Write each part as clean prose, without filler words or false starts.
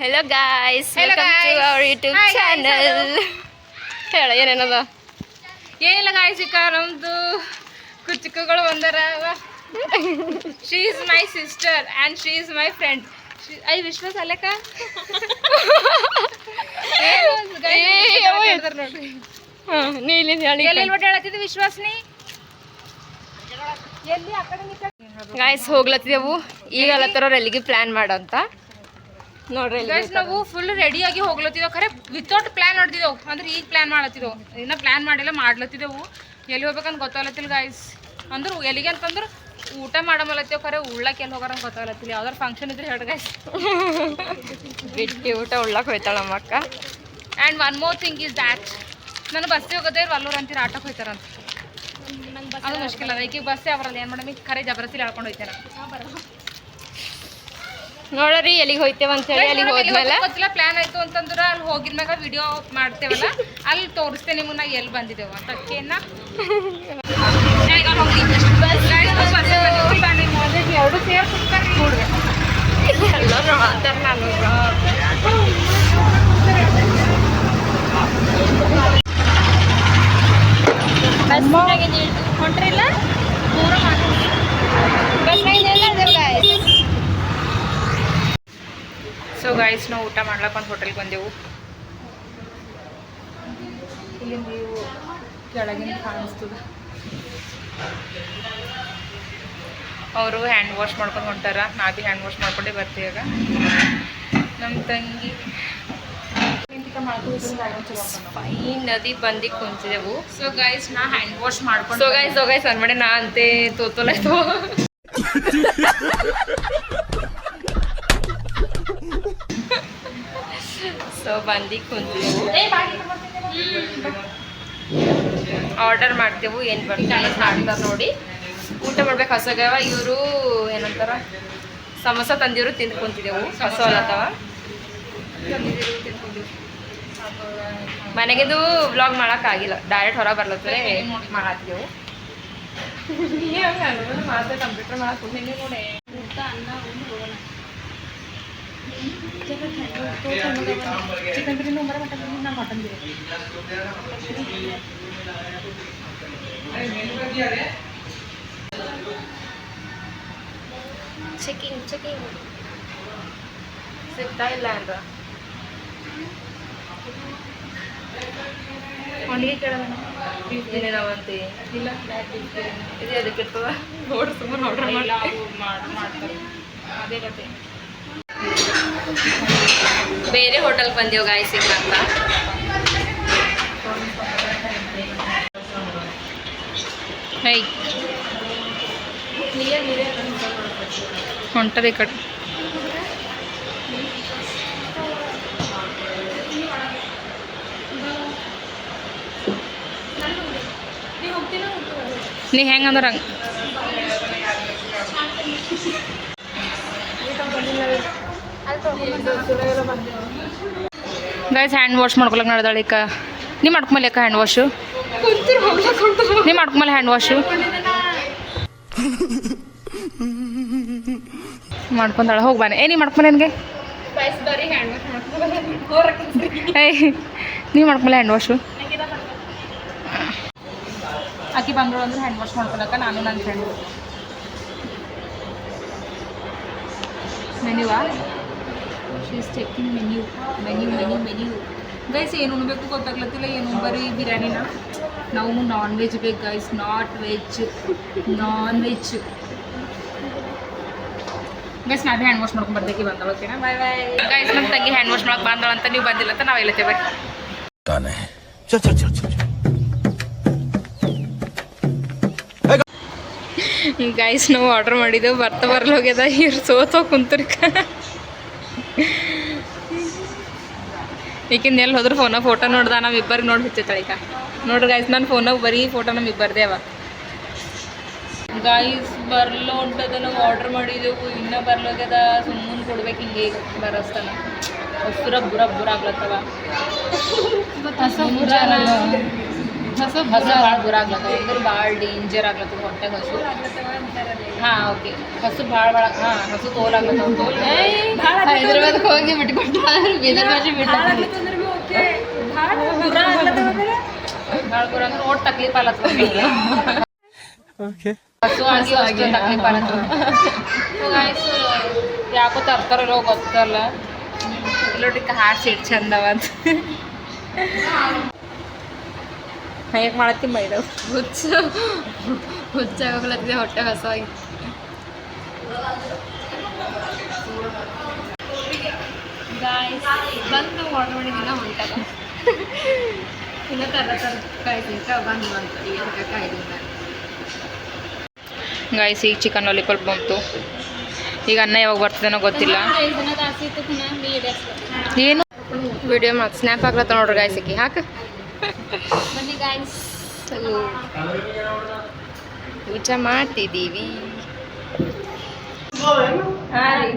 Hello guys, welcome to our YouTube channel. ಹೇಳ ಏನೇನದ ಏನಿಲ್ಲ guys ಈಗ ನಮ್ದು ಕುಚ್ಚುಕಗಳು ಬಂದಾರ she is my sister and she is my friend I ವಿಶ್ವಾಸ ಅಲ್ಲಕ್ಕ ನೋಡ್ರಿ ನೀಲಿ ಎಲ್ಲಿ ಒಟ್ಟು ಹೇಳತ್ತಿದ್ದೆ ವಿಶ್ವಾಸನಿ ಎಲ್ಲಿ ಆ ಕಡೆ ಗಾಯ್ಸ್ ಹೋಗ್ಲತ್ತಿದೆವು ಈಗ ಅಲ್ಲತ್ತರೋರು ಎಲ್ಲಿಗೆ ಪ್ಲಾನ್ ಮಾಡಂತ ನೋಡ್ರಿ ಗೈಸ್ ನಾವು ಫುಲ್ ರೆಡಿಯಾಗಿ ಹೋಗ್ಲತ್ತಿದ್ದೆವು ಖರೆ ವಿತೌಟ್ ಪ್ಲಾನ್ ನೋಡ್ತಿದ್ದೆವು ಅಂದ್ರೆ ಈಗ ಪ್ಲಾನ್ ಮಾಡತ್ತಿದ್ದೆವು ಇನ್ನೂ ಪ್ಲಾನ್ ಮಾಡಿಲ್ಲ ಮಾಡ್ಲತ್ತಿದ್ದೆವು ಎಲ್ಲಿ ಹೋಗ್ಬೇಕಂತ ಗೊತ್ತಾಗ್ಲತ್ತಿಲ್ಲ ಗಾಯ್ಸ್ ಅಂದ್ರೆ ಎಲ್ಲಿಗೆ ಅಂತಂದ್ರೆ ಊಟ ಮಾಡಮಲತ್ತೇವು ಖರೆ ಉಳ್ಳಕ್ಕೆ ಎಲ್ಲಿ ಹೋಗಾರ ಗೊತ್ತಾಗ್ಲತ್ತಿಲ್ಲ ಯಾವ್ದಾರು ಫಂಕ್ಷನ್ ಇದ್ರೆ ಹೇಳಿ ಗಾಯ್ಸ್ ಬಿಟ್ಟು ಊಟ ಉಳ್ಳಕ್ಕೆ ಹೋಯ್ತಾಳ ನಮ್ಮ ಅಕ್ಕ and one more thing is that ನಾನು ಬಸ್ಸಿಗೆ ಹೋಗೋದೇ ಅಲ್ಲೂರು ಅಂತೀರ ಆಟೋಕ್ಕೆ ಹೋಯ್ತಾರಂತ ಅದು ಮುಷ್ಕಿಲ್ಲ ಅದ ಈಗ ಬಸ್ಸೇ ಅವರಲ್ಲ ಏನು ಮಾಡಮಿ ಖರೆ ಜಬರಸ್ತಿ ಹೇಳ್ಕೊಂಡು ಹೋಯ್ತಾರ ನೋಡ್ರಿ ಎಲ್ಲಿಗೆ ಹೋಯ್ತೇವ ಅಂತ ಹೇಳಿ ಅಲ್ಲಿಗೆ ಹೋದ್ಮೇಲೆ ಗೊತ್ತಿಲ್ಲ ಪ್ಲಾನ್ ಆಯ್ತು ಅಂತಂದ್ರೆ ಅಲ್ಲಿ ಹೋಗಿದ್ಮ್ಯಾಗ ವಿಡಿಯೋ ಮಾಡ್ತೇವಲ್ಲ ಅಲ್ಲಿ ತೋರಿಸ್ತೇನೆ ನಿಮಗೆ ನಾವು ಎಲ್ಲಿ ಬಂದಿದ್ದೇವೆ ಅಂತ ಅಕ್ಕೇನ ಎರಡು ಸೇರ್ ಕೊಡ್ತಾರೆ ಎಲ್ಲರೂ ಮಾತಾಡ ನಾನು ಹೊಂಟ್ರಿಲ್ಲ ಸೊ ಗಾಯ್ಸ್ ನಾವು ಊಟ ಮಾಡ್ಲಕ್ಕೆ ಒಂದು ಹೋಟೆಲ್ಗೆ ಬಂದೆವು ಇಲ್ಲಿ ನೀವು ಕೆಳಗಿನ ಕಾಣಿಸ್ತದ ಅವರು ಹ್ಯಾಂಡ್ ವಾಶ್ ಮಾಡ್ಕೊಂಡು ಹೊಂಟಾರ ನಾ ಭೀ ಹ್ಯಾಂಡ್ ವಾಶ್ ಮಾಡ್ಕೊಂಡೇ ಬರ್ತೀವಿ ಈಗ ನಮ್ಮ ತಂಗಿ ಫೈನ್ ನದಿ ಬಂದು ಕುಂತಿದೆವು ಸೊ ಗೈಸ್ ನಾ ಹ್ಯಾಂಡ್ ವಾಶ್ ಮಾಡ್ಕೊಂಡು ಸೊ ಗೈಸ್ ಅನ್ಮಾಡೆ ನಾ ಅಂತೆ ತೋತಲಾಯ್ತು ಸೊ ಬಂದು ಕುಂತಿದೆವು ಆರ್ಡರ್ ಮಾಡ್ತೇವು ಏನು ಬರ್ತಾರೆ ಮಾಡ್ತಾರೆ ನೋಡಿ ಊಟ ಮಾಡ್ಬೇಕು ಹಸಗವ ಇವರು ಏನಂತಾರ ಸಮೋಸ ತಂದಿವರು ತಿಂದು ಕುಂತಿದ್ದೆವು ಹಸ ಅಲ್ಲತ್ತವ ಮನೆಗಿದು ವ್ಲಾಗ್ ಮಾಡೋಕ್ಕಾಗಿಲ್ಲ ಡೈರೆಕ್ಟ್ ಹೊರಗೆ ಬರ್ಲತ್ತರೆ ಮಾಡತ್ತಿದ್ದೆವು ಮಾತ್ರ ಕಂಪ್ಯೂಟರ್ ಮಾಡಕ್ಕೆ ನೋಡಿ ಚಿಕನ್ ಬಿರಿಯಾನಿ ನಾನು ಮಟನ್ ಚೆಕಿಂಗ್ ಸಿಗ್ತಾ ಇಲ್ಲ ಅಂದ್ರ ಹೊಂದಿಗೆ ಕೇಳೋಣ ಏನೇನವಂತೆ ಇಲ್ಲ ಇದು ಅದಕ್ಕೆ ಇರ್ತದ ನೋಡ್ರಿ ಸುಮ್ಮನೆ ಆರ್ಡರ್ ಮಾಡ್ತಾರೆ ಅದೇ ಕತೆ ಬೇರೆ ಹೋಟೆಲ್ ಬಂದೇವು ಗಾಯ್ಸ್ ಈಗ ಅಂತ ಹೈ ಹೊಂಟದ ಈ ಕಡೆ ನೀ ಹೆಂಗಂದ್ರೆ ಹಂಗೆ ಗೈಸ್ ಹ್ಯಾಂಡ್ ವಾಶ್ ಮಾಡ್ಕೊಳಕ್ಕೆ ನಡೆದಾಳೆ ಈಗ ನೀ ಮಾಡ್ಕೊಂಬಲ್ಲ ಅಕ್ಕ ಹ್ಯಾಂಡ್ ವಾಶು ನೀ ಮಾಡ್ಕೊಂಬಲ್ಲ ಹ್ಯಾಂಡ್ ವಾಶು ಮಾಡ್ಕೊಂತಾಳ ಹೋಗಿ ಬಾನೆ ನೀ ಮಾಡ್ಕೊಂಬಲ್ಲ ನನಗೆ ಏಯ್ ನೀ ಮಾಡ್ಕೊಂಬಲ್ಲ ಹ್ಯಾಂಡ್ ವಾಶು ಆಕಿ ಬಂದಳು ಅಂದ್ರೆ ಹ್ಯಾಂಡ್ ವಾಶ್ ಮಾಡ್ಕೊಳಕ ನಾನು ನನ್ನ ಫ್ರೆಂಡು ಮೆನ್ಯೂವಾ she is checking menu guys ಏನು ಉಣ್ಬೇಕು ಗೊತ್ತಾಗ್ಲತ್ತಿಲ್ಲ ಏನು ಬರೀ ಬಿರಿಯಾನಿನ ನಾವು ನಾನ್ ವೆಜ್ ಬೇಕು ಗೈಸ್ ನಾಟ್ ವೆಜ್ ಗೈಸ್ ನಾವೇ ಹ್ಯಾಂಡ್ ವಾಶ್ ಮಾಡ್ಕೊಂಡು ಬರ್ದೇಕಿ ಬಂದಳು ಓಕೆನಾ ಬಾಯ್ ಬಾಯ್ ಗೈಸ್ ನಮ್ಮ ತಂಗಿ ಹ್ಯಾಂಡ್ ವಾಶ್ ಮಾಡಕ್ಕೆ ಬಂದಳು ಅಂತ ನೀವು ಬಂದಿಲ್ಲ ಅಂತ ನಾವು ಹೇಳ್ತೇವೆ ಗೈಸ್ ನಾವು ಆರ್ಡರ್ ಮಾಡಿದ್ದೆವು ಬರ್ಲ ಹೋಗ್ಯದ ಇವ್ರು ಸೋತೋ ಕುಂತರ್ಕ ಈಗಿಂದ ಎಲ್ಲಿ ಹೋದ್ರೆ ಫೋನಾಗ ಫೋಟೋ ನೋಡ್ದ ನಮ್ಮಿಬ್ಬರಿಗೆ ನೋಡಿ ಹಚ್ಚೈತಳಿಕ ನೋಡ್ರಿ ಗೈಸ್ ನನ್ನ ಫೋನಾಗ ಬರೀ ಫೋಟೋ ನಮ್ಮಿಬ್ಬರದೇ ಅವ ಗೈಸ್ ಬರ್ಲೋ ಉಂಟದ ನಾವು ಆರ್ಡರ್ ಮಾಡಿದೆವು ಇನ್ನೂ ಬರ್ಲೋಗ್ಯದ ಸುಮ್ಮನೆ ಕೊಡ್ಬೇಕು ಹಿಂಗೆ ಈಗ ಬರೋಸ್ತನ ಬುರ ಆಗ್ಲತ್ತವ ಹಸು ಭಾಳ ದೂರ ಆಗ್ಲತ್ತವ ಅಂದ್ರೆ ಭಾಳ ಡೇಂಜರ್ ಆಗ್ಲತ್ತದ ಹೊಟ್ಟೆಗೆ ಹಸು. ಹಾಂ ಓಕೆ ಹಸು ಭಾಳ ಹಸು ತೋಲ್ ಆಗ್ಲತ್ತವ ತೋಲ್ ಹೈದ್ರಾಬಾದ್ಗೆ ಹೋಗಿ ಬಿಟ್ಕೊಟ್ಟು ಬೀದರ್ ಭಾಷೆ ಬಿಡ್ತಾರೆ ಭಾಳ ದೂರ ಅಂದ್ರೆ ಓಟ್ ತಕ್ಲೀಫ್ ಆಗ್ಲತ್ತವ ಹಸು ಆಗಿ ಅಷ್ಟು ತಕ್ಲೀಫ್ ಆಗ್ಲತ್ತವ. ಯಾಕೋ ತರ್ತಾರಲ್ಲೋ ಗೊತ್ತಲ್ಲ ಇಲ್ಲೋಡ್ರಿ ಹಾಡು ಸೀಟ್ ಚಂದವ ಅಂತ ಹೇಗೆ ಮಾಡತ್ತಿ ಮೈದವ್ ಹುಚ್ಚಾಗೋಗ್ಲತ್ತಿದೆ ಹೊಟ್ಟೆ ಹಸವಾಗಿ. ಬಂದು ಆರ್ಡರ್ ಮಾಡಿದಿನ ಹೊಂಟದ ಇನ್ನು ಕಾಯ್ತಿಂಕ ಬಂದು ಅಂತ ಕಾಯ್ದಿಂದ. ಗಾಯ್ಸ್ ಈಗ ಚಿಕನ್ ಲಾಲಿಪಾಪ್ ಬಂತು. ಈಗ ಅನ್ನ ಯಾವಾಗ ಬರ್ತದೇನೋ ಗೊತ್ತಿಲ್ಲ. ಏನು ವಿಡಿಯೋ ಮಾಡಿ ಸ್ನ್ಯಾಪ್ ಆಗ್ಲತ್ತ ನೋಡ್ರಿ ಗಾಯ್ಸ್ ಆಕಿ ಹಾಕ ಬನ್ನಿ ಗಾಯ್ಸ್ ಊಟ ಮಾಡ್ತಿದ್ದೀವಿ. ಹಾಂ ರೀ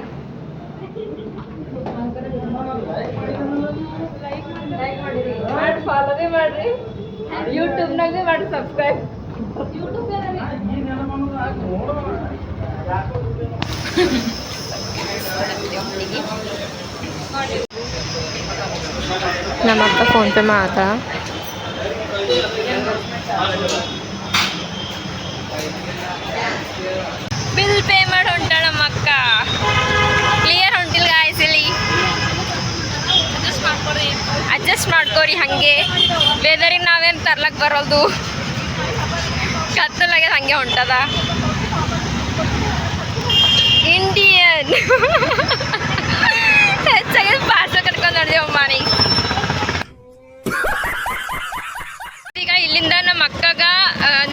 ಮಾಡಿ ಫಾಲೋ ಭೀ ಮಾಡಿರಿ ಯೂಟ್ಯೂಬ್ನಾಗ ಭೀ ಮಾಡಿ ಸಬ್ಸ್ಕ್ರೈಬ್. ನಮ್ಮ ಅಕ್ಕ ಫೋನ್ಪೇ ಮಾಡ್ತಾ ಬಿಲ್ ಪೇ ಮಾಡಿ ಹೊಂಟಾಳ ನಮ್ಮ ಅಕ್ಕ. ಕ್ಲಿಯರ್ ಹೊಂಟಿಲ್ಲ ಗಾಯ್ಸ್ ಇಲ್ಲಿ ಅಡ್ಜಸ್ಟ್ ಮಾಡ್ಕೋರಿ ಹಂಗೆ ವೆದರಿಗೆ ನಾವೇನು ತರ್ಲಕ್ಕೆ ಬರೋದು ಕತ್ತಲಾಗ್ಯದ ಹಂಗೆ ಹೊಂಟದ ಇಂಡಿಯನ್ ಹೆಚ್ಚಾಗಿ ಪಾರ್ಸಲ್ ಕಟ್ಕೊಂಡು ನಡೆದೇವ ಮನೆ. ಈಗ ಇಲ್ಲಿಂದ ನಮ್ಮ ಅಕ್ಕಗ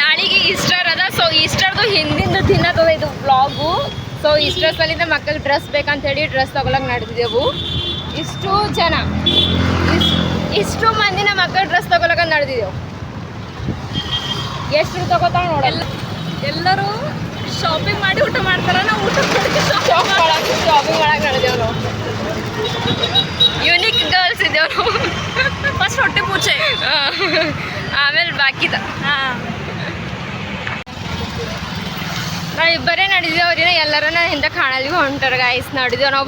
ನಾಳೆಗೆ ಈಸ್ಟರ್ ಅದ. ಸೊ ಈಸ್ಟರ್ದು ಹಿಂದಿಂದ ದಿನ ಅದ ಇದು ವ್ಲಾಗು. ಸೊ ಈಸ್ಟರ್ ಸಲಿಂದ ನಮ್ಮ ಅಕ್ಕಗೆ ಡ್ರೆಸ್ ಬೇಕಂತ ಹೇಳಿ ಡ್ರೆಸ್ ತಗೊಳಕ್ ನಡೆದಿದ್ದೆವು. ಇಷ್ಟು ಮಂದಿ ನಮ್ಮ ಅಕ್ಕ ಡ್ರೆಸ್ ತಗೊಳಕ ನಡೆದಿದ್ದೆವು. ಎಷ್ಟು ತಗೋತಾವ ನೋಡಲ್ಲ. ಎಲ್ಲರೂ ಶಾಪಿಂಗ್ ಮಾಡಿ ಊಟ ಮಾಡ್ತಾರ. ನಾವು ಊಟ ಮಾಡಿ ಶಾಪಿಂಗ್ ಮಾಡಕ್ಕೆ ನಡೆದೇವು ನಾವು. ಯುನಿಕ್ ಗರ್ಲ್ಸ್ ಇದ್ದೇವೆ ನಾವು. ಫಸ್ಟ್ ಹೊಟ್ಟೆ ಪೂಜೆ ಆಮೇಲೆ ಬಾಕಿದ. ನಾವು ಇಬ್ಬರೇ ನಡೆದೇವು ಅವ್ರಿನ ಎಲ್ಲರನ್ನ ಹಿಂದೆ ಕಾಣಲ್ವಿ ಹೊಂಟಾರ ಗಾಯ್ಸ್. ನಡೆದೇವು ನಾವು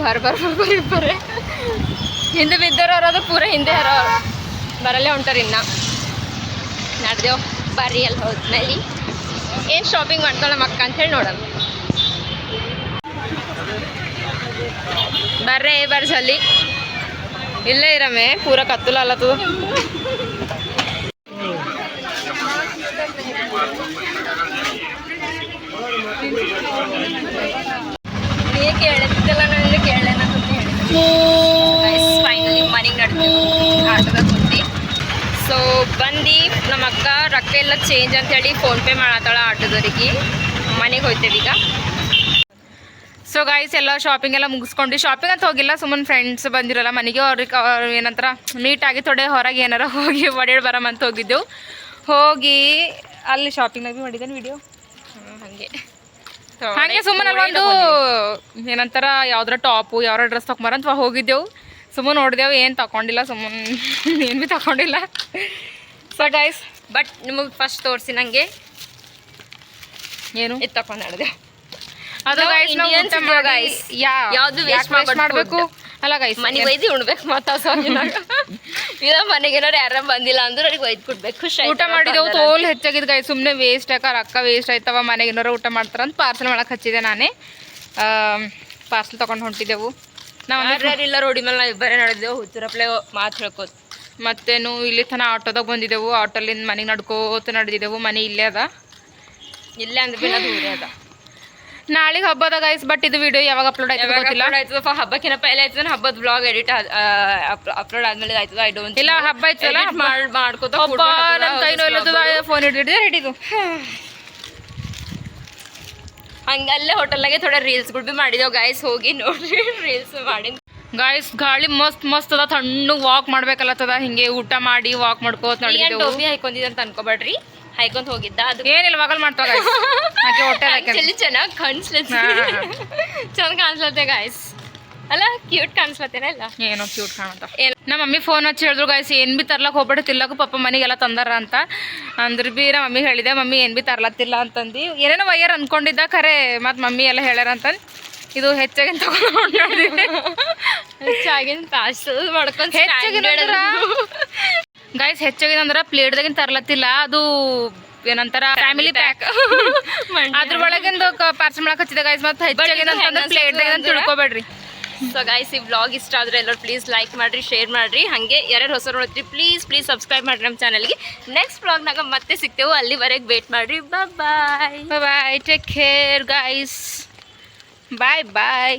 ಇಬ್ಬರೇ ಹಿಂದೆ ಬಿದ್ದೋರು ಅದು ಪೂರ ಹಿಂದೆ ಹರೋರು ಬರಲ್ಲೇ ಹೊಂಟಾರ. ಇನ್ನು ನಡೆದೇವು ಬರ್ರಿ ಅಲ್ಲಿ ಹೋದ್ಮೇಲೆ ಏನು ಶಾಪಿಂಗ್ ಮಾಡ್ತಾಳೆ ಮಕ್ಕ ಅಂತೇಳಿ ನೋಡೋಣ. ಬರ್ರಿ ಜಲ್ದಿ ಇಲ್ಲೇ ಇರಮೆ ಪೂರ ಕತ್ತಲ ಅಲ್ಲತ್ತದ. ನೀ ಕೇಳಿದ್ದಲ್ಲ ನನಗೆ ಕೇಳೇನ ಫೈನಲಿ ಮನೆಗೆ ನಡೆದು ಆಟೋದಾಗ ಕುಂತು. ಸೊ ಬಂದು ನಮ್ಮ ಅಕ್ಕ ರೊಕ್ಕ ಎಲ್ಲ ಚೇಂಜ್ ಅಂತೇಳಿ ಫೋನ್ಪೇ ಮಾಡತ್ತಾಳ ಆಟೋದವ್ರಿಗೆ. ಮನೆಗೆ ಹೋಗ್ತೇವೆ ಈಗ. ಸೊ ಗಾಯ್ಸ್ ಎಲ್ಲ ಶಾಪಿಂಗ್ ಎಲ್ಲ ಮುಗಿಸ್ಕೊಂಡು ಶಾಪಿಂಗ್ ಅಂತ ಹೋಗಿಲ್ಲ, ಸುಮ್ಮನೆ ಫ್ರೆಂಡ್ಸ್ ಬಂದಿರಲ್ಲ ಮನೆಗೆ ಅವ್ರಿಗೆ ಏನಂತರ ಮೀಟಾಗಿ ಥೋಡೆ ಹೊರಗೆ ಏನಾರ ಹೋಗಿ ಒಡೆಯಲು ಬರಮಂತ ಹೋಗಿದ್ದೆವು. ಹೋಗಿ ಅಲ್ಲಿ ಶಾಪಿಂಗ್ನಾಗ ಭೀ ಮಾಡಿದ್ದೇನೆ ವಿಡಿಯೋ. ಹಾಗೆ ಸುಮ್ಮನೆ ಒಂದು ಏನಂತಾರ ಯಾವ್ದಾರ ಟಾಪು ಯಾವ್ದಾರ ಡ್ರೆಸ್ ತಗೊಂಬರಂತ ಹೋಗಿದ್ದೆವು. ಸುಮ್ಮನೆ ನೋಡಿದೆವು, ಏನು ತಗೊಂಡಿಲ್ಲ, ಸುಮ್ಮನೆ ಏನು ಭೀ ತಗೊಂಡಿಲ್ಲ. ಸೊ ಗೈಸ್ ಬಟ್ ನಿಮಗೆ ಫಸ್ಟ್ ತೋರಿಸಿ ನನಗೆ ಏನು ಇದು ತಗೊಂಡು ನಡೆದೆವು. ಅದು ಗೈಸ್ ಯಾವುದು ವೇಸ್ಟ್ ಮಾಡಬೇಕು ಅಲ್ಲ ಗೈಸ್, ಮನೆಗೆ ಒಯ್ದು ಉಣ್ಬೇಕು. ಮತ್ತು ಇಲ್ಲ ಮನೆಗೆ ಏನಾರು ಯಾರು ಬಂದಿಲ್ಲ ಅಂದ್ರೆ ಅವ್ರಿಗೆ ಒಯ್ದು ಕೊಡ್ಬೇಕು. ಖುಷಿ ಊಟ ಮಾಡಿದೆವು. ತೋಲ್ ಹೆಚ್ಚಾಗಿದ್ದು ಗೈಸ್, ಸುಮ್ಮನೆ ವೇಸ್ಟ್ ಯಾಕೆ ರೊಕ್ಕ ವೇಸ್ಟ್ ಆಯ್ತವ. ಮನೆಗೆ ಏನಾರು ಊಟ ಮಾಡ್ತಾರಂತ ಪಾರ್ಸಲ್ ಮಾಡಕ್ಕೆ ಹಚ್ಚಿದೆ ನಾನೇ. ಪಾರ್ಸಲ್ ತೊಗೊಂಡು ಹೊಂಟಿದ್ದೆವು ನಾವು. ಇಲ್ಲ ರೋಡಿ ಮೇಲೆ ನಾವು ಇಬ್ಬರೇ ನಡೆದೆವು ಹುಚ್ಚರಪ್ಲೆ ಮಾತು ಹೇಳ್ಕೋತ. ಮತ್ತೇನು ಇಲ್ಲಿ ತನಕ ಆಟೋದಾಗ ಬಂದಿದ್ದೆವು. ಆಟೋಲಿಂದ ಮನೆಗೆ ನಡ್ಕೋತ ನಡೆದಿದ್ದೆವು. ಮನೆ ಇಲ್ಲೇ ಅದ, ಇಲ್ಲೇ ಅಂದ್ರೆ ಬಿನ ದೂರೇ ಅದ. ನಾಳೆಗೆ ಹಬ್ಬದ ಗೈಸ್, ಬಟ್ ಇದು ವಿಡಿಯೋ ಯಾವಾಗ ಅಪ್ಲೋಡ್ ಆಯ್ತದ ಗೊತ್ತಿಲ್ಲ. ಹಬ್ಬಕ್ಕಿಂತ ಪೈಲೆ ಆಯ್ತದ. ಹಬ್ಬದ ಬ್ಲಾಗ್ ಎಡಿಟ್ ಅಪ್ಲೋಡ್ ಆದ್ಮೇಲೆ ಆಯ್ತದ. ಐ ಡೋಂಟ್ ಇಲ್ಲ ಹಬ್ಬ ಆಯ್ತಲ್ಲ ಮಾಡ್ಕೋತ ನನ್ನ ಕೈ ನೋಯ್ಲತ್ತದ. ಫೋನ್ ಹಿಡಿದಿದ್ದೆ ಹಿಡಿದು ಹಂಗಲ್ಲೇ ಹೋಟೆಲ್ನಾಗೆ ಥೋಡೆ ರೀಲ್ಸ್ಗಳು ಭೀ ಮಾಡಿದೆವು ಗೈಸ್. ಹೋಗಿ ನೋಡ್ರಿ ರೀಲ್ಸ್ ಮಾಡಿ ಗಾಯ್ಸ್. ಗಾಳಿ ಮಸ್ತ್ ಅದ, ತಣ್ಣಗೆ ವಾಕ್ ಮಾಡ್ಬೇಕಲ್ಲತ್ತದ. ಹಿಂಗೆ ಊಟ ಮಾಡಿ ವಾಕ್ ಮಾಡ್ಕೋತ ನಡೆದಿದ್ದೆವು. ಟೋಪಿ ಹಾಕೊಂಡಿದ್ದೆ ಅಂತ ಅನ್ಕೋಬೇಡ್ರಿ, ಹಾಯ್ಕೊಂತ ಹೋಗಿದ್ದ. ಅದು ಏನಿಲ್ಲ ಮಗಲ್ ಮಾಡ್ತಾವ ಹೊಟ್ಟೆ ಚೆನ್ನಾಗಿ ಕಾಣಿಸ್ಲತ್ತೆ. ಚೆನ್ನಾಗಿ ಕಾಣಿಸ್ಲತ್ತೆ ಗಾಯ್ಸ್. ಅಲ್ಲ ಕ್ಯೂಟ್ ಕಾಣಿಸ್ಲತ್ತೇನೆ ಅಲ್ಲ ಏನೋ ಕ್ಯೂಟ್ ಕಾಣಂತ ನಮ್ಮ ಮಮ್ಮಿ ಫೋನ್ ಹಚ್ಚಿ ಹೇಳಿದ್ರು ಗಾಯ್ಸ್ ಏನು ಬಿ ತರ್ಲಕ್ಕೆ ಹೋಗ್ಬೇಡಿ ತಿಲ್ಲಕ್ಕೂ ಪಪ್ಪ ಮನೆಗೆಲ್ಲ ತಂದಾರ ಅಂತ ಅಂದ್ರೆ ಬಿ ನಮ್ಮ ಮಮ್ಮಿ ಹೇಳಿದೆ ಮಮ್ಮಿ ಏನು ಬಿ ತರ್ಲತ್ತಿಲ್ಲ ಅಂತಂದು ಏನೇನೋ ವಯ್ಯರ್ ಅಂದ್ಕೊಂಡಿದ್ದ ಖರೆ ಮತ್ತು ಮಮ್ಮಿ ಎಲ್ಲ ಹೇಳ್ಯಾರ ಅಂತಂದು ಇದು ಹೆಚ್ಚಾಗಿನ ತಗೊಂಡು ಹೆಚ್ಚಾಗಿನ ಪಾಸ್ ಮಾಡ್ಕೊಂಡು ಗಾಯ್ಸ್ ಹೆಚ್ಚಾಗಿದಂದ್ರೆ ಪ್ಲೇಟ್ದಾಗಿನ ತರ್ಲತ್ತಿಲ್ಲ ಅದು ಏನಂತಾರ ಫ್ಯಾಮಿಲಿ ಪ್ಯಾಕ್ ಅದ್ರ ಒಳಗಿಂದು ಪಾರ್ಸಲ್ ಮಾಡಕ್ಕೆ ಹಚ್ಚಿದೆ ಗಾಯ್ಸ್ ಮತ್ತು ಹೆಚ್ಚಾಗಿನ ಪ್ಲೇಟ್ದಾಗ ತಿಳ್ಕೊಬೇಡ್ರಿ. ಸೊ ಗೈಸ್ ಈ ವ್ಲಾಗ್ ಇಷ್ಟ ಆದರೆ ಎಲ್ಲರೂ ಪ್ಲೀಸ್ ಲೈಕ್ ಮಾಡಿರಿ, ಶೇರ್ ಮಾಡಿರಿ, ಹಾಗೆ ಯಾರ್ಯಾರು ಹೊಸ ನೋಡ್ತೀರಿ ಪ್ಲೀಸ್ ಸಬ್ಸ್ಕ್ರೈಬ್ ಮಾಡಿರಿ ನಮ್ಮ ಚಾನಲ್ಗೆ. ನೆಕ್ಸ್ಟ್ ವ್ಲಾಗ್ನಾಗ ಮತ್ತೆ ಸಿಗ್ತೇವೆ, ಅಲ್ಲಿವರೆಗೆ ವೇಟ್ ಮಾಡಿರಿ. ಬಾಯ್ ಟೇಕ್ ಕೇರ್ ಗೈಸ್, ಬಾಯ್.